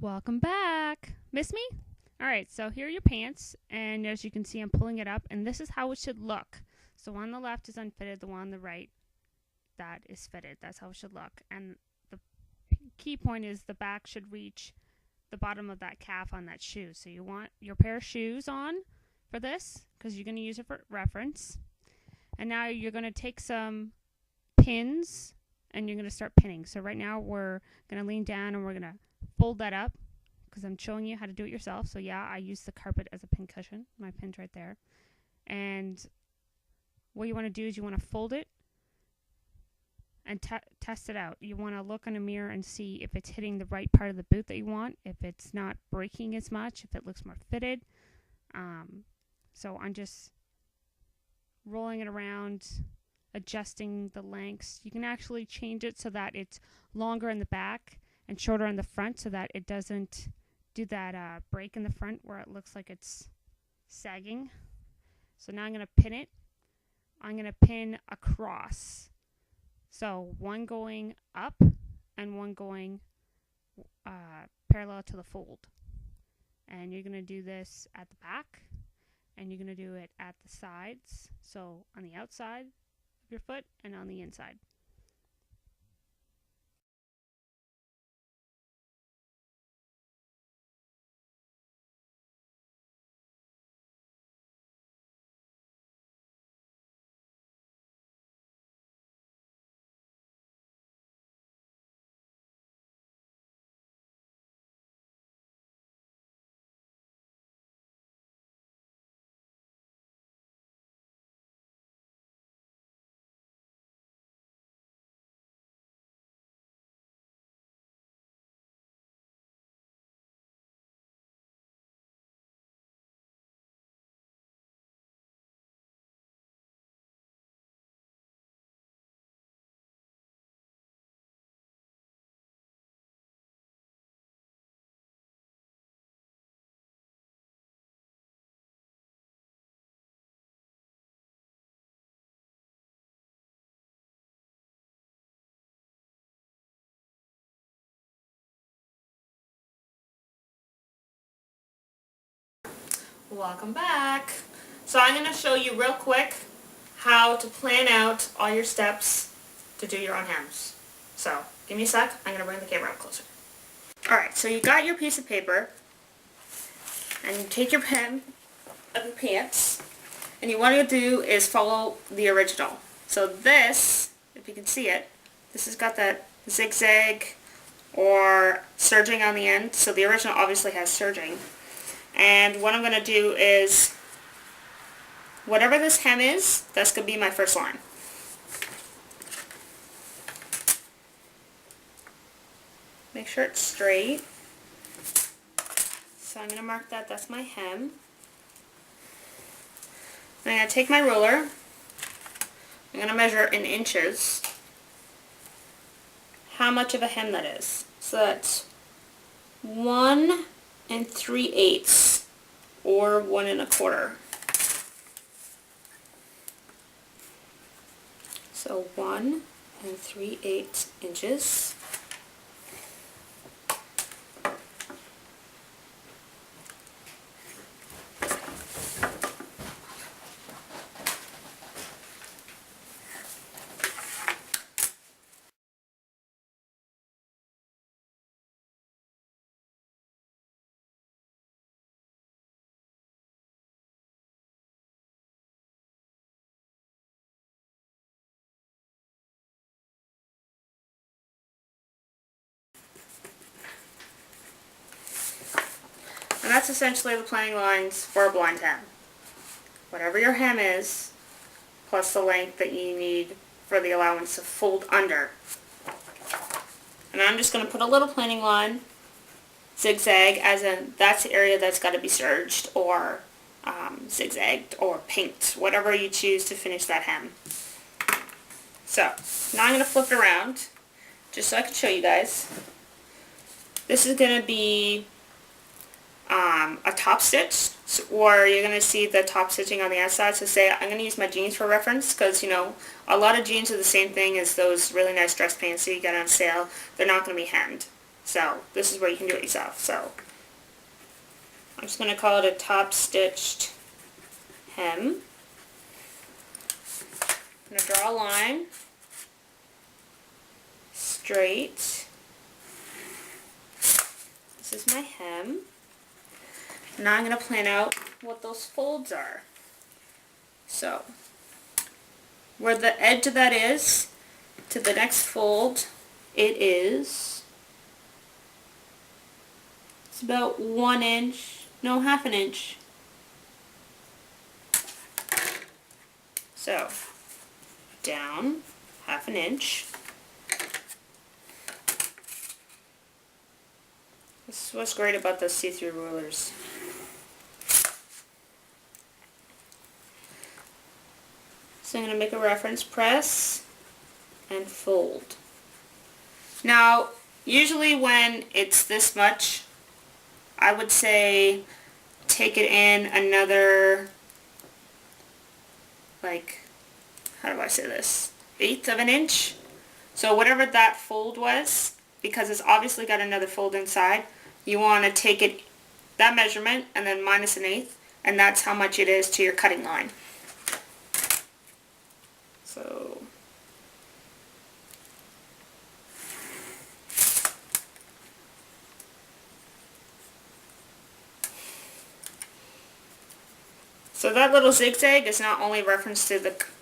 Welcome back. Miss me? Alright, so here are your pants, and as you can see I'm pulling it up, and this is how it should look. So one on the left is unfitted, the one on the right, that is fitted. That's how it should look. And the key point is the back should reach the bottom of that calf on that shoe. So you want your pair of shoes on for this, because you're going to use it for reference. And now you're going to take some pins, and you're going to start pinning. So right now we're going to lean down, and we're going to fold that up because I'm showing you how to do it yourself. So yeah, I use the carpet as a pin cushion. My pin's right there. And what you want to do is you want to fold it and test it out. You want to look in a mirror and see if it's hitting the right part of the boot that you want, if it's not breaking as much, if it looks more fitted. So I'm just rolling it around, adjusting the lengths. You can actually change it so that it's longer in the back and shorter on the front so that it doesn't do that break in the front where it looks like it's sagging. So now I'm going to pin it. I'm going to pin across. So one going up and one going parallel to the fold. And you're going to do this at the back, and you're going to do it at the sides. So on the outside of your foot and on the inside. Welcome back. So I'm going to show you real quick how to plan out all your steps to do your own hems. So give me a sec. I'm going to bring the camera up closer. Alright, so you got your piece of paper, and you take your hem of your pants, and you want to do is follow the original. So this, if you can see it, this has got that zigzag or serging on the end. So the original obviously has serging. And what I'm going to do is, whatever this hem is, that's going to be my first line. Make sure it's straight. So I'm going to mark that, that's my hem. I'm going to take my ruler. I'm going to measure in inches how much of a hem that is. So that's 1 3/8 or 1 1/4. So 1 3/8 inches. And that's essentially the planning lines for a blind hem. Whatever your hem is, plus the length that you need for the allowance to fold under. And I'm just going to put a little planning line, zigzag, as in that's the area that's got to be serged or zigzagged or pinked, whatever you choose to finish that hem. So now I'm going to flip it around just so I can show you guys. This is going to be a top stitch, or you're going to see the top stitching on the outside. So say I'm going to use my jeans for reference because, you know, a lot of jeans are the same thing as those really nice dress pants that you get on sale. They're not going to be hemmed. So this is where you can do it yourself. So I'm just going to call it a top stitched hem. I'm going to draw a line straight. This is my hem. Now I'm going to plan out what those folds are. So where the edge of that is to the next fold, it's about 1 inch, no, half an inch. So down half an inch. This is what's great about the see-through rulers. So I'm going to make a reference, press, and fold. Now, usually when it's this much, I would say take it in another, like, how do I say this? 1/8 of an inch. So whatever that fold was, because it's obviously got another fold inside, you want to take it, that measurement, and then minus 1/8, and that's how much it is to your cutting line. So that little zigzag is not only reference to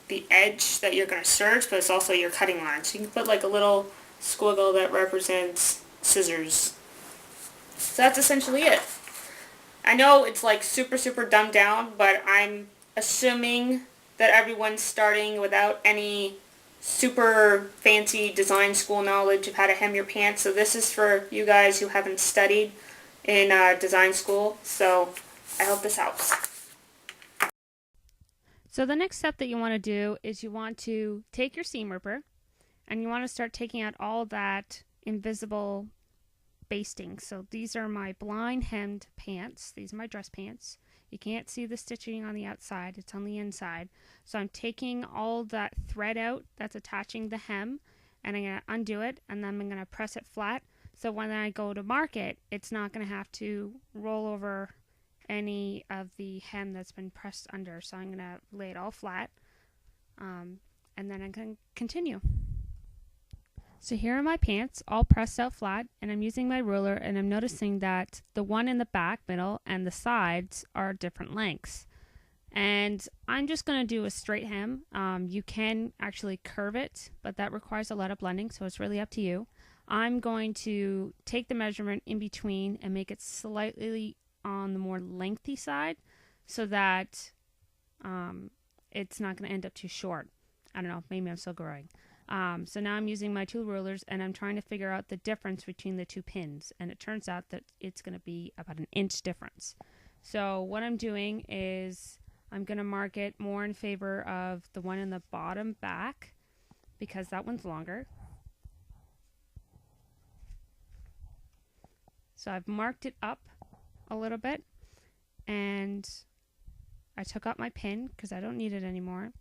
the edge that you're going to serge, but it's also your cutting line. So you can put like a little squiggle that represents scissors. So that's essentially it. I know it's like super dumbed down, but I'm assuming that everyone's starting without any super fancy design school knowledge of how to hem your pants. So this is for you guys who haven't studied in design school. So I hope this helps. So the next step that you want to do is you want to take your seam ripper and you want to start taking out all that invisible basting. So these are my blind hemmed pants. These are my dress pants. You can't see the stitching on the outside. It's on the inside. So I'm taking all that thread out that's attaching the hem, and I'm going to undo it, and then I'm going to press it flat. So when I go to mark it, it's not going to have to roll over any of the hem that's been pressed under. So I'm going to lay it all flat, and then I'm going to continue. So here are my pants all pressed out flat, and I'm using my ruler, and I'm noticing that the one in the back, middle, and the sides are different lengths. And I'm just going to do a straight hem. You can actually curve it, but that requires a lot of blending, so it's really up to you. I'm going to take the measurement in between and make it slightly on the more lengthy side so that it's not going to end up too short. I don't know, maybe I'm still growing. So now I'm using my two rulers and I'm trying to figure out the difference between the two pins, and it turns out that it's going to be about 1 inch difference. So what I'm doing is I'm going to mark it more in favor of the one in the bottom back because that one's longer. So I've marked it up a little bit, and I took out my pin because I don't need it anymore.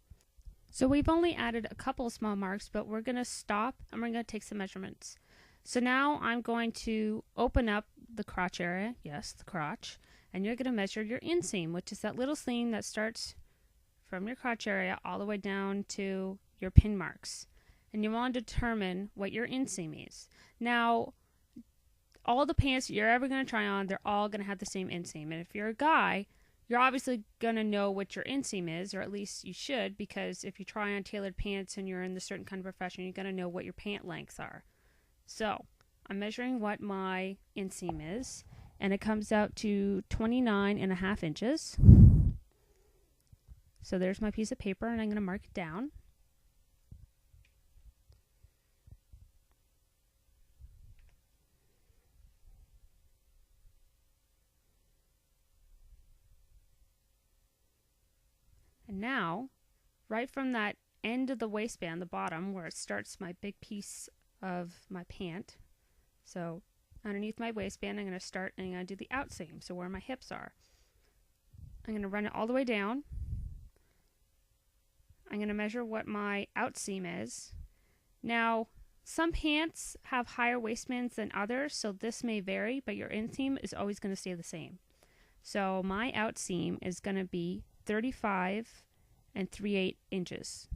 So we've only added a couple of small marks, but we're going to stop and we're going to take some measurements. So now I'm going to open up the crotch area, yes, the crotch, and you're going to measure your inseam, which is that little seam that starts from your crotch area all the way down to your pin marks. And you want to determine what your inseam is. Now, all the pants you're ever going to try on, they're all going to have the same inseam. And if you're a guy, you're obviously going to know what your inseam is, or at least you should, because if you try on tailored pants and you're in a certain kind of profession, you're going to know what your pant lengths are. So I'm measuring what my inseam is, and it comes out to 29.5 inches. So there's my piece of paper, and I'm going to mark it down. And now, right from that end of the waistband, the bottom, where it starts my big piece of my pant, so underneath my waistband, I'm going to start and I'm going to do the outseam, so where my hips are. I'm going to run it all the way down. I'm going to measure what my outseam is. Now, Some pants have higher waistbands than others, so this may vary, but your inseam is always going to stay the same. So my outseam is going to be 35 and 3/8 inches.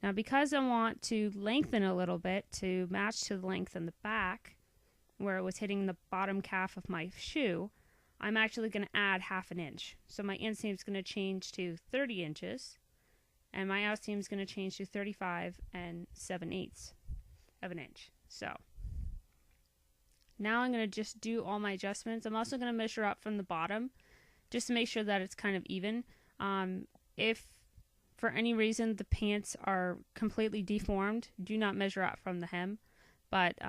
Now because I want to lengthen a little bit to match to the length in the back, where it was hitting the bottom calf of my shoe, I'm actually going to add 1/2 inch. So my inseam is going to change to 30 inches, and my outseam is going to change to 35 and 7/8 of an inch. So now I'm going to just do all my adjustments. I'm also going to measure up from the bottom just to make sure that it's kind of even. If for any reason the pants are completely deformed, do not measure up from the hem. But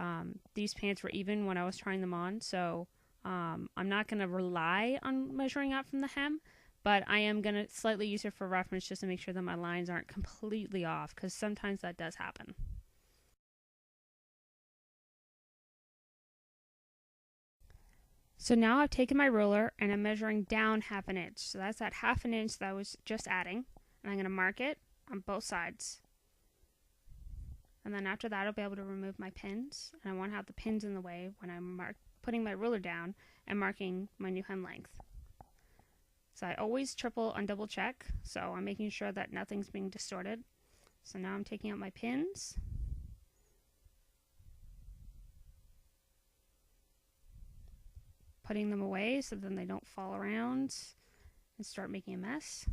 these pants were even when I was trying them on, so I'm not going to rely on measuring up from the hem, but I am going to slightly use it for reference just to make sure that my lines aren't completely off, because sometimes that does happen. So now I've taken my ruler and I'm measuring down 1/2 inch. So that's that 1/2 inch that I was just adding, and I'm going to mark it on both sides. And then after that I'll be able to remove my pins, and I won't have the pins in the way when I'm putting my ruler down and marking my new hem length. So I always triple and double check, so I'm making sure that nothing's being distorted. So now I'm taking out my pins. Putting them away so then they don't fall around and start making a mess.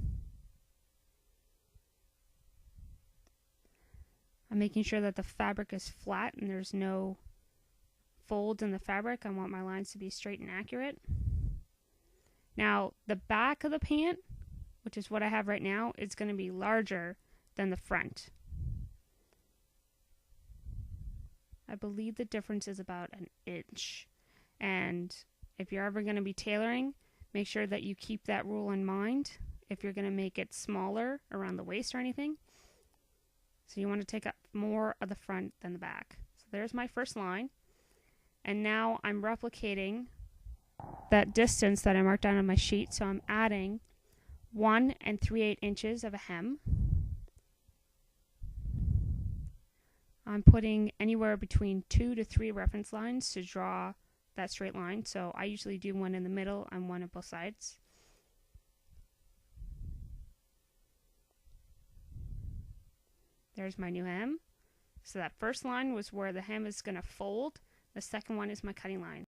I'm making sure that the fabric is flat and there's no folds in the fabric. I want my lines to be straight and accurate. Now the back of the pant, which is what I have right now, is going to be larger than the front. I believe the difference is about 1 inch. And if you're ever going to be tailoring, make sure that you keep that rule in mind if you're going to make it smaller around the waist or anything. So you want to take up more of the front than the back. So there's my first line. And now I'm replicating that distance that I marked down on my sheet. So I'm adding 1 3/8 inches of a hem. I'm putting anywhere between 2 to 3 reference lines to draw that straight line. So I usually do one in the middle and one on both sides. There's my new hem. So that first line was where the hem is going to fold. The second one is my cutting line.